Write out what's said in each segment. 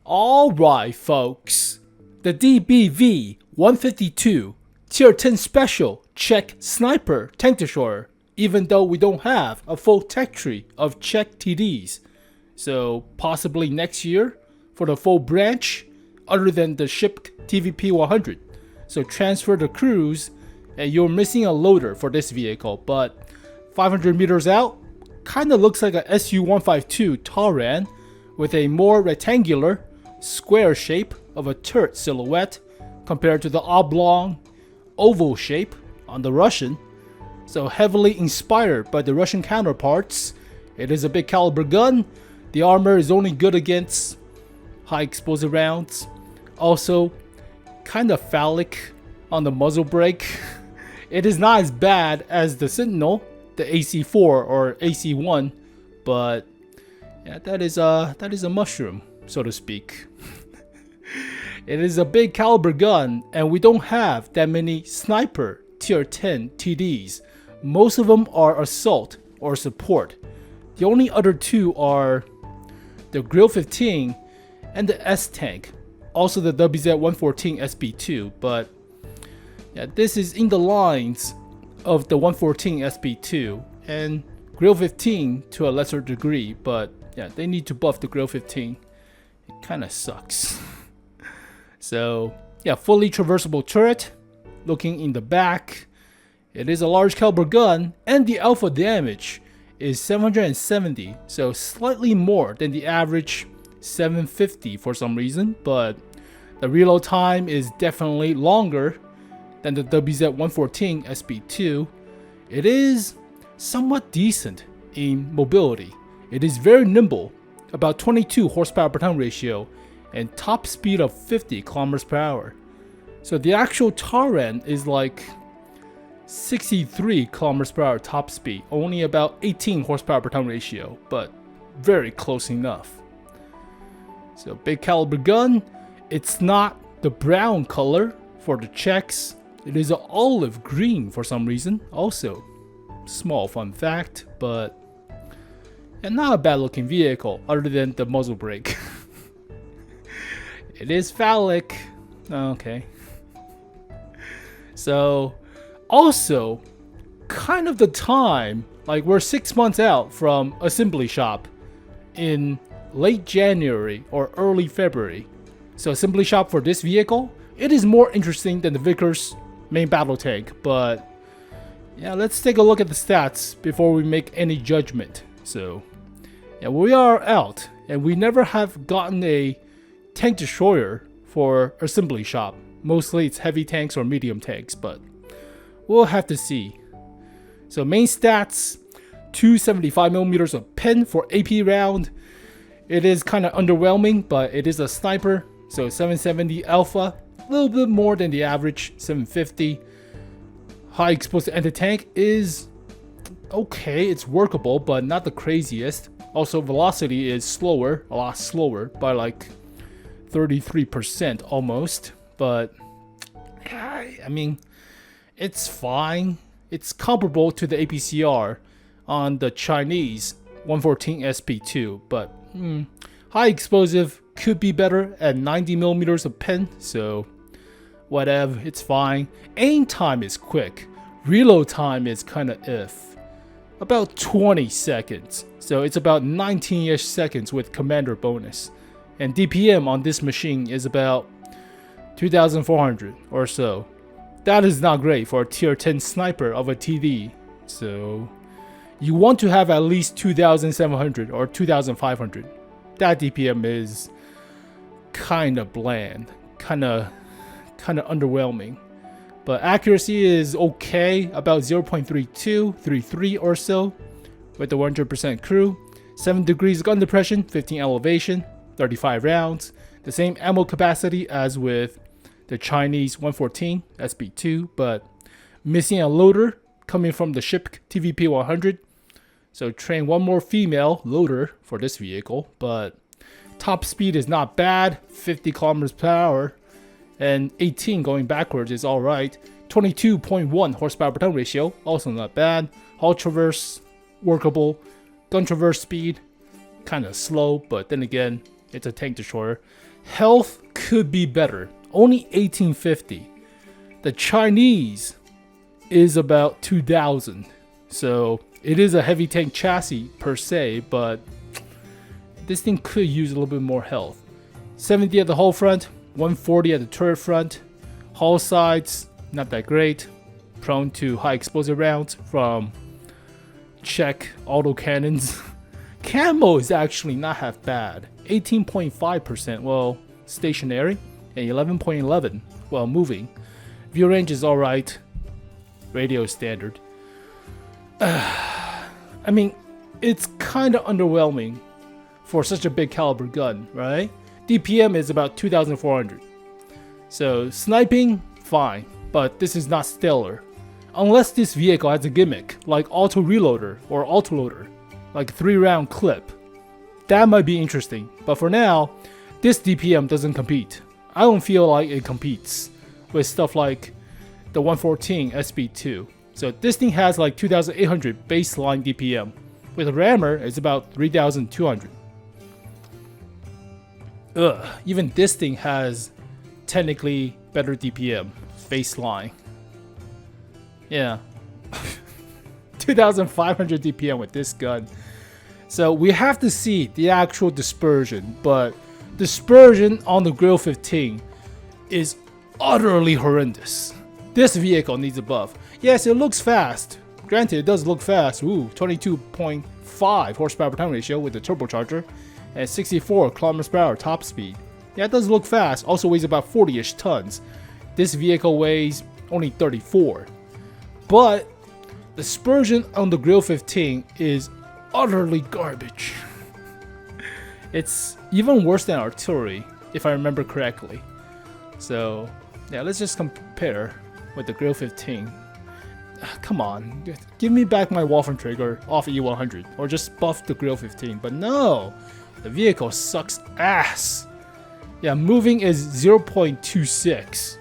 Alright folks, the DBV-152 Tier 10 Special Czech Sniper Tank Destroyer, even though we don't have a full tech tree of Czech TDs. So possibly next year for the full branch other than the shipped TVP-100. So transfer the crews and you're missing a loader for this vehicle, but 500 meters out, kinda looks like a SU-152 Taran with a more rectangular, square shape of a turret silhouette compared to the oblong, oval shape on the Russian. So heavily inspired by the Russian counterparts. It is a big caliber gun. The armor is only good against high explosive rounds. Also, kinda phallic on the muzzle brake. It is not as bad as the Sentinel, the AC-4 or AC-1, but yeah, that is a mushroom, so to speak. It is a big caliber gun, and we don't have that many sniper tier 10 TDs. Most of them are assault or support. The only other two are the 𝗗𝗕𝟭𝟮 and the S-Tank, also the WZ-114 SB2, but yeah, this is in the lines of the 114 SB2 and 𝗗𝗕𝟭𝟮 to a lesser degree, but yeah, they need to buff the 𝗗𝗕𝟭𝟮. It kinda sucks. So yeah, fully traversable turret. Looking in the back, it is a large caliber gun, and the alpha damage is 770, so slightly more than the average 750 for some reason, but the reload time is definitely longer than the WZ-114 SB2. It is somewhat decent in mobility. It is very nimble, about 22 horsepower per ton ratio, and top speed of 50 kilometers per hour. So the actual Taran is like 63 kilometers per hour top speed, only about 18 horsepower per ton ratio, but very close enough. So big caliber gun. It's not the brown color for the Czechs. It is an olive green for some reason. Also, small fun fact, but and not a bad looking vehicle other than the muzzle brake. It is phallic. Okay. So, also, kind of the time, like we're 6 months out from assembly shop in late January or early February. So assembly shop for this vehicle, it is more interesting than the Vickers main battle tank, but yeah, let's take a look at the stats before we make any judgment. So yeah, we are out, and we never have gotten a tank destroyer for assembly shop. Mostly it's heavy tanks or medium tanks, but we'll have to see. So main stats, 275mm of pen for AP round. It is kind of underwhelming, but it is a sniper, so 770 alpha, a little bit more than the average 750. High explosive anti-tank is okay, it's workable, but not the craziest. Also velocity is slower, a lot slower, by like 33% almost, but I mean, it's fine. It's comparable to the APCR on the Chinese 114 SP2, but high explosive could be better at 90mm of pen, so whatever, it's fine. Aim time is quick. Reload time is kinda about 20 seconds, so it's about 19-ish seconds with commander bonus. And DPM on this machine is about 2,400 or so. That is not great for a tier 10 sniper of a TD. So you want to have at least 2,700 or 2,500. That DPM is kind of bland, kind of underwhelming. But accuracy is okay, about 0.3233 or so with the 100% crew. 7 degrees gun depression, 15 elevation, 35 rounds. The same ammo capacity as with the Chinese 114 SB2, but missing a loader coming from the shipped TVP-100. So train one more female loader for this vehicle, but top speed is not bad, 50 kilometers per hour, and 18 going backwards is alright. 22.1 horsepower per ton ratio, also not bad. Hull traverse, workable. Gun traverse speed, kind of slow, but then again, it's a tank destroyer. Health could be better. Only 1850. The Chinese is about 2000. So it is a heavy tank chassis per se, but this thing could use a little bit more health. 70 at the hull front, 140 at the turret front. Hull sides, not that great. Prone to high explosive rounds from Czech autocannons. Camo is actually not half bad. 18.5%, well, stationary, and 11.11, well, moving. View range is alright. Radio is standard. I mean, it's kind of underwhelming for such a big caliber gun, right? DPM is about 2,400. So, sniping, fine, but this is not stellar. Unless this vehicle has a gimmick, like auto reloader or autoloader, like a 3-round clip. That might be interesting, but for now, this DPM doesn't compete. I don't feel like it competes with stuff like the 114 SB2. So this thing has like 2,800 baseline DPM. With a rammer, it's about 3,200. Even this thing has technically better DPM baseline. Yeah. 2,500 DPM with this gun. So we have to see the actual dispersion, but dispersion on the Grill 15 is utterly horrendous. This vehicle needs a buff. Yes, it looks fast. Granted, it does look fast. Ooh, 22.5 horsepower per ton ratio with the turbocharger and 64 kilometers per hour top speed. Yeah, it does look fast. Also weighs about 40-ish tons. This vehicle weighs only 34. But the dispersion on the Grill 15 is utterly garbage. It's even worse than artillery, if I remember correctly. So, yeah, let's just compare with the Grill 15. Come on, give me back my Wolfram trigger off E100, or just buff the Grill 15. But no, the vehicle sucks ass. Yeah, moving is 0.26.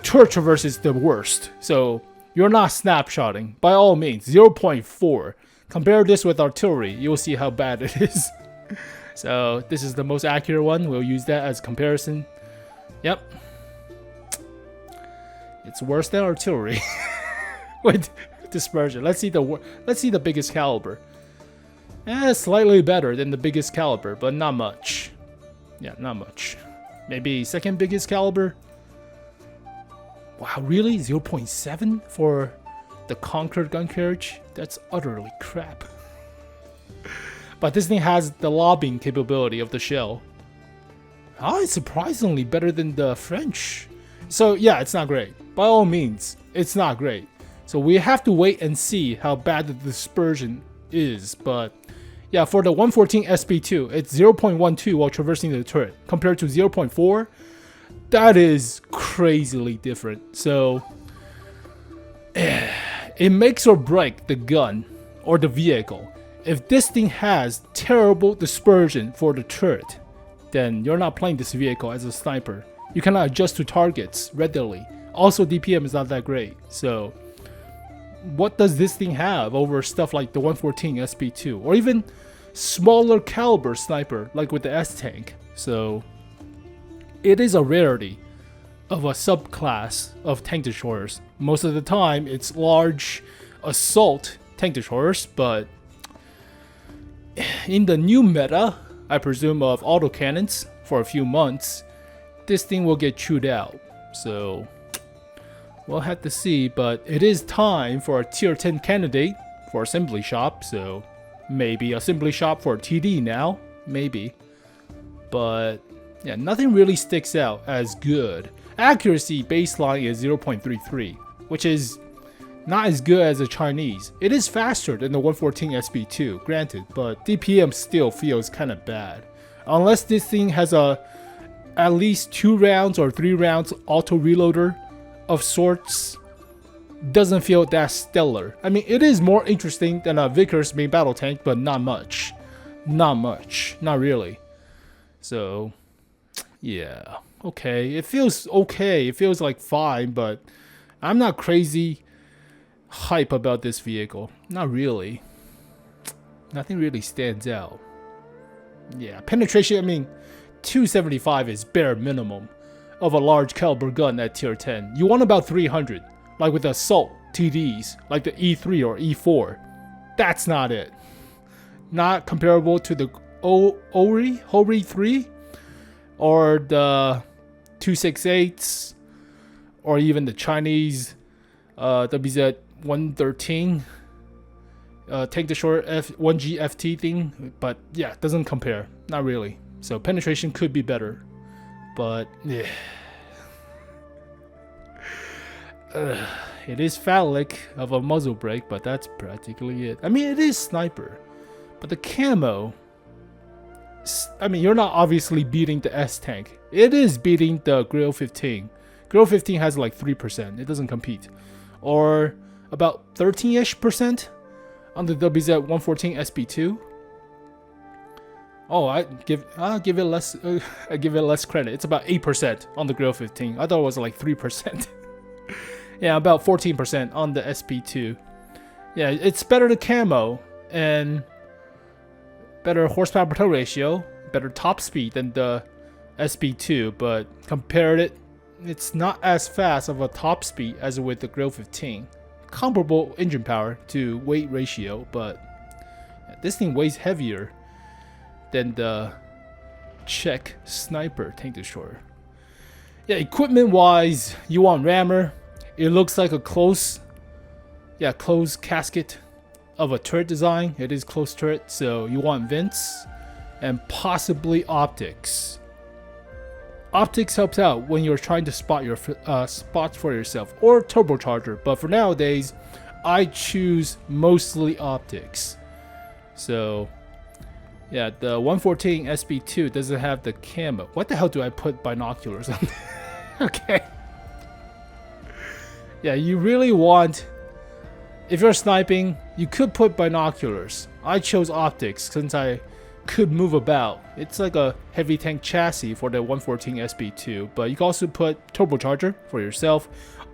Turret traverse is the worst, so you're not snapshotting. By all means, 0.4. Compare this with artillery, you'll see how bad it is. So this is the most accurate one. We'll use that as comparison. Yep, it's worse than artillery with dispersion. Let's see the biggest caliber. Slightly better than the biggest caliber, but not much. Yeah, not much. Maybe second biggest caliber. Wow, really? 0.7 for the Conqueror gun carriage? That's utterly crap. But this thing has the lobbing capability of the shell. Oh, it's surprisingly better than the French. So yeah, it's not great. By all means, it's not great. So we have to wait and see how bad the dispersion is. But yeah, for the 114 SP2, it's 0.12 while traversing the turret compared to 0.4. That is crazily different. So it makes or break the gun or the vehicle. If this thing has terrible dispersion for the turret, then you're not playing this vehicle as a sniper. You cannot adjust to targets readily. Also, DPM is not that great. So what does this thing have over stuff like the 114 SP2 or even smaller caliber sniper like with the S-Tank? So it is a rarity of a subclass of tank destroyers. Most of the time it's large assault tank destroyers, but in the new meta, I presume, of autocannons for a few months, this thing will get chewed out. So we'll have to see, but it is time for a tier 10 candidate for assembly shop. So maybe assembly shop for TD now, maybe. But yeah, nothing really sticks out as good. Accuracy baseline is 0.33, which is not as good as the Chinese. It is faster than the 114 SB2, granted, but DPM still feels kind of bad. Unless this thing has at least 2 rounds or 3 rounds auto reloader of sorts, doesn't feel that stellar. I mean, it is more interesting than a Vickers main battle tank, but not much. Not much. Not really. So yeah, okay. It feels okay. It feels like fine, but I'm not crazy hype about this vehicle. Not really. Nothing really stands out. Yeah, penetration, I mean, 275 is bare minimum of a large caliber gun at tier 10. You want about 300, like with assault TDs, like the E3 or E4. That's not it. Not comparable to the Hori 3 or the 268s or even the Chinese WZ-113 tank to shore 1G FT thing, but yeah, it doesn't compare. Not really. So penetration could be better, but yeah. It is phallic of a muzzle brake, but that's practically it. I mean, it is sniper, but the camo, I mean, you're not obviously beating the S tank. It is beating the 𝗗𝗕𝟩-15. 𝗗𝗕𝟩-15 has like 3%. It doesn't compete, or about 13-ish% on the WZ-114 SP2. Oh, I'll give it less. I give it less credit. It's about 8% on the 𝗗𝗕𝟩-15. I thought it was like 3%. Yeah, about 14% on the SP2. Yeah, it's better to camo and better horsepower per ton ratio, better top speed than the SP2, but compared it's not as fast of a top speed as with the 𝗗𝗕𝟩-15. Comparable engine power to weight ratio, but this thing weighs heavier than the Czech sniper tank to shore. Yeah, equipment wise, you want rammer. It looks like a closed casket of a turret design. It is closed turret, so you want vents and possibly optics. Optics helps out when you're trying to spot your spots for yourself, or turbocharger, but for nowadays I choose mostly optics. So yeah, the 114 SP2 doesn't have the camo. What the hell do I put binoculars on? Okay. Yeah, you really want, if you're sniping, you could put binoculars. I chose optics since I could move about. It's like a heavy tank chassis for the 114 SP2, but you can also put turbocharger for yourself.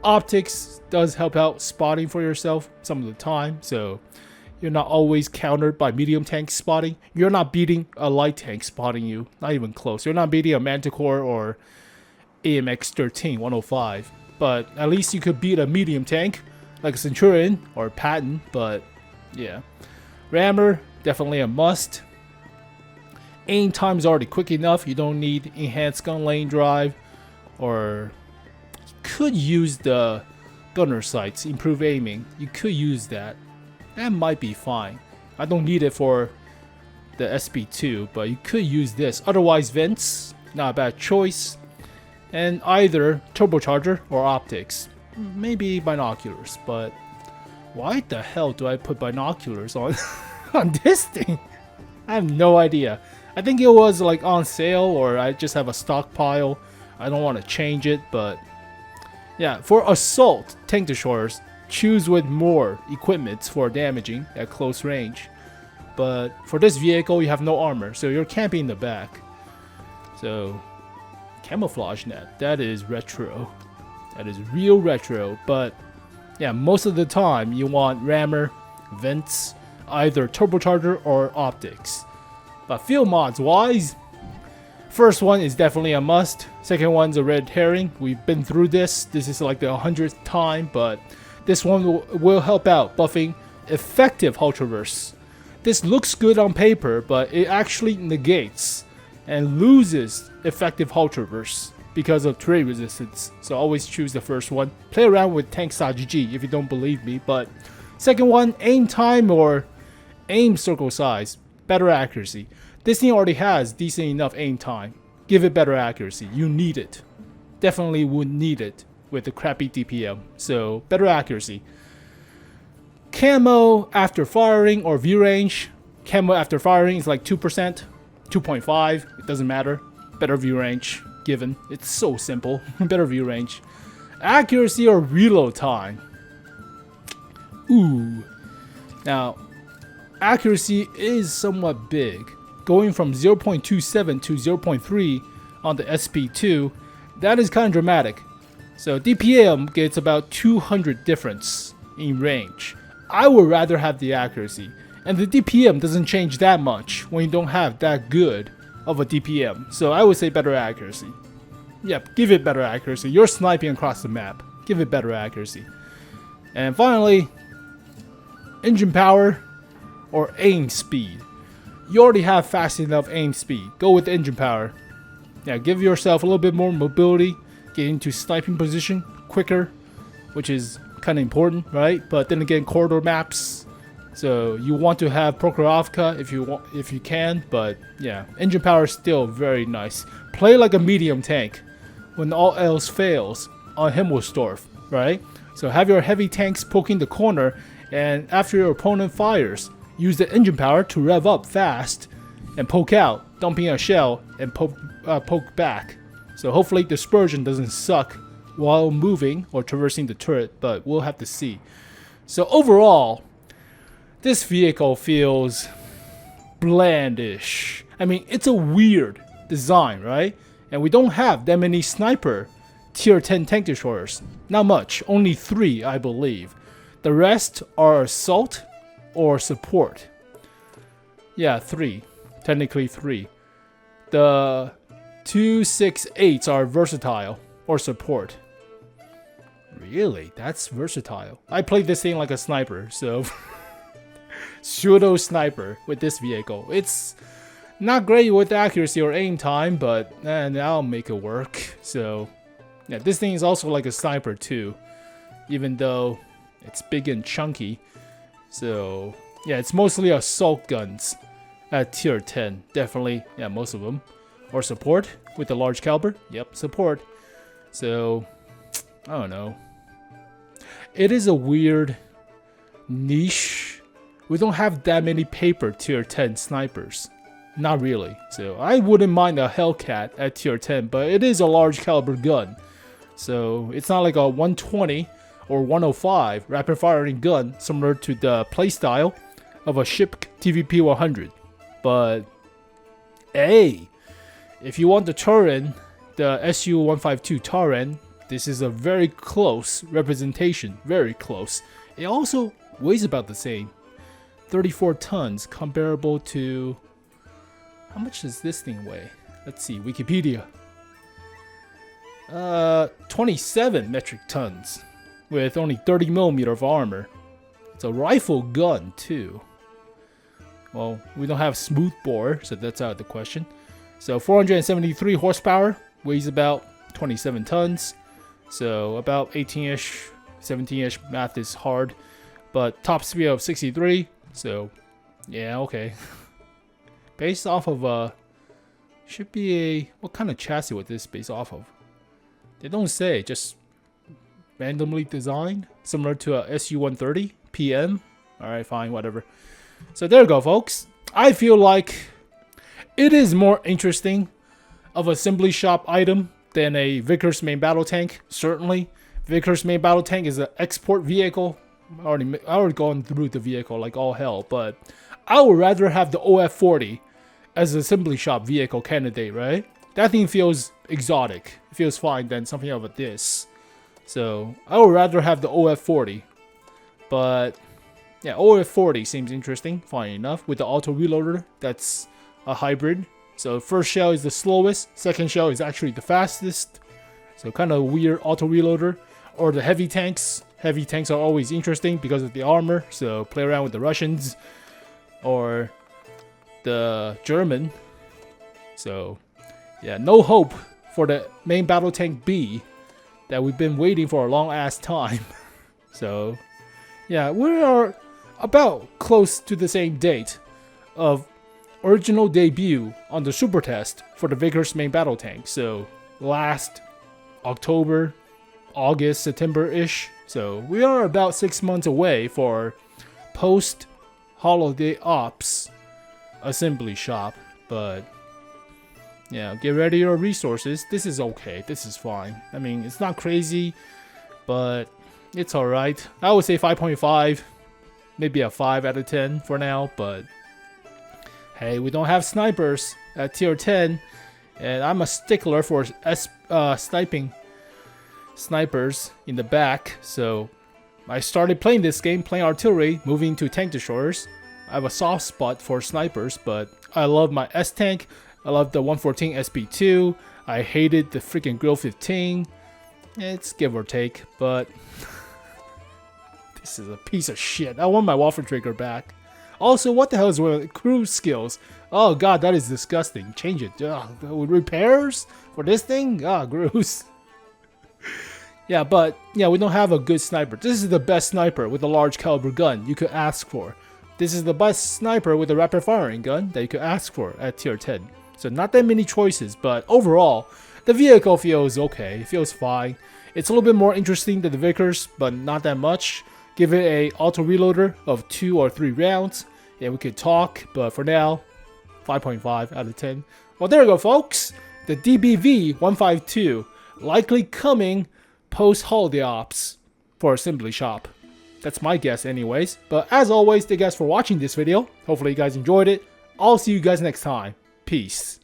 Optics does help out spotting for yourself some of the time, so you're not always countered by medium tank spotting. You're not beating a light tank spotting you, not even close. You're not beating a Manticore or AMX-13 105, but at least you could beat a medium tank like a Centurion or Patton. But yeah, rammer definitely a must. Aim time is already quick enough. You don't need enhanced gun lane drive, or you could use the gunner sights, improve aiming. You could use that. That might be fine. I don't need it for the SP2, but you could use this. Otherwise, vents, not a bad choice. And either turbocharger or optics. Maybe binoculars, but why the hell do I put binoculars on on this thing? I have no idea. I think it was like on sale, or I just have a stockpile. I don't want to change it, but yeah, for assault tank to shores, choose with more equipment for damaging at close range. But for this vehicle, you have no armor, so you're camping in the back. So camouflage net, that is retro. That is real retro. But yeah, most of the time you want rammer, vents, either turbocharger or optics. But field mods wise, first one is definitely a must. Second one's a red herring. We've been through this. This is like the 100th time, but this one will help out buffing effective hull traverse. This looks good on paper, but it actually negates and loses effective hull traverse because of terrain resistance. So always choose the first one. Play around with tank.gg if you don't believe me. But second one, aim time or aim circle size, better accuracy. This thing already has decent enough aim time. Give it better accuracy. You need it. Definitely would need it with the crappy DPM. So better accuracy. Camo after firing or view range. Camo after firing is like 2%, 2.5. It doesn't matter. Better view range given. It's so simple. Better view range. Accuracy or reload time. Ooh. Now, accuracy is somewhat big. Going from 0.27 to 0.3 on the SP2, that is kind of dramatic. So DPM gets about 200 difference in range. I would rather have the accuracy. And the DPM doesn't change that much when you don't have that good of a DPM. So I would say better accuracy. Yep, give it better accuracy. You're sniping across the map. Give it better accuracy. And finally, engine power or aim speed. You already have fast enough aim speed. Go with engine power. Yeah, give yourself a little bit more mobility. Get into sniping position quicker, which is kind of important, right? But then again, corridor maps. So you want to have Prokhorovka if you can. But yeah, engine power is still very nice. Play like a medium tank when all else fails on Himmelsdorf, right? So have your heavy tanks poking the corner, and after your opponent fires, use the engine power to rev up fast and poke out, dumping a shell and poke back. So hopefully dispersion doesn't suck while moving or traversing the turret, but we'll have to see. So overall, this vehicle feels blandish. I mean, it's a weird design, right? And we don't have that many sniper tier 10 tank destroyers. Not much, only 3 I believe. The rest are assault or support. Yeah, 3. Technically 3. The 268s are versatile or support. Really? That's versatile. I played this thing like a sniper, so pseudo sniper with this vehicle. It's not great with accuracy or aim time, but I'll make it work. So yeah, this thing is also like a sniper too, even though it's big and chunky. So yeah, it's mostly assault guns at tier 10. Definitely, yeah, most of them. Or support with the large caliber. Yep, support. So I don't know. It is a weird niche. We don't have that many paper tier 10 snipers. Not really. So I wouldn't mind a Hellcat at tier 10, but it is a large caliber gun. So it's not like a 120 or 105 rapid firing gun similar to the playstyle of a ship TVP 100. But hey, if you want the Taran, the SU-152 Taran, this is a very close representation. Very close. It also weighs about the same. 34 tons, comparable to... How much does this thing weigh? Let's see, Wikipedia. 27 metric tons with only 30mm of armor. It's a rifle gun too. Well, we don't have smooth bore, so that's out of the question. So 473 horsepower, weighs about 27 tons. So about 18-ish, 17-ish, math is hard. But top speed of 63, so yeah, okay. Based off of should be a, what kind of chassis would this based off of? They don't say, just randomly designed, similar to a SU-130 PM. Alright, fine, whatever. So there you go, folks. I feel like it is more interesting of assembly shop item than a Vickers main battle tank. Certainly, Vickers main battle tank is an export vehicle. I already gone through the vehicle like all hell, but I would rather have the OF-40 as an assembly shop vehicle candidate, right? That thing feels exotic. It feels fine than something of this. So I would rather have the OF-40. But yeah, OF-40 seems interesting, fine enough. With the auto reloader, that's a hybrid. So first shell is the slowest, second shell is actually the fastest. So kind of weird auto reloader. Or the heavy tanks. Heavy tanks are always interesting because of the armor. So play around with the Russians. Or the German. So yeah, no hope for the main battle tank B that we've been waiting for a long ass time. So yeah, we are about close to the same date of original debut on the Supertest for the Vickers main battle tank. So last October, August, September-ish. So we are about 6 months away for post holiday ops assembly shop. But yeah, get ready your resources. This is okay. This is fine. I mean, it's not crazy, but it's alright. I would say 5.5. Maybe a 5 out of 10 for now, but hey, we don't have snipers at tier 10, and I'm a stickler for sniping snipers in the back, so I started playing this game, playing artillery, moving to tank destroyers. I have a soft spot for snipers, but I love my S-Tank I love the 114 SP2. I hated the freaking Grill 15. It's give or take, but this is a piece of shit. I want my waffle trigger back. Also, what the hell is with cruise skills? Oh god, that is disgusting. Change it. With repairs for this thing? Ah, gross. Yeah, but yeah, we don't have a good sniper. This is the best sniper with a large caliber gun you could ask for. This is the best sniper with a rapid firing gun that you could ask for at tier 10. So not that many choices, but overall, the vehicle feels okay. It feels fine. It's a little bit more interesting than the Vickers, but not that much. Give it a auto reloader of 2 or 3 rounds. Yeah, we could talk, but for now, 5.5 out of 10. Well, there you go, folks. The DBV-152 likely coming post-holiday ops for Assembly Shop. That's my guess anyways. But as always, thank you guys for watching this video. Hopefully you guys enjoyed it. I'll see you guys next time. Peace.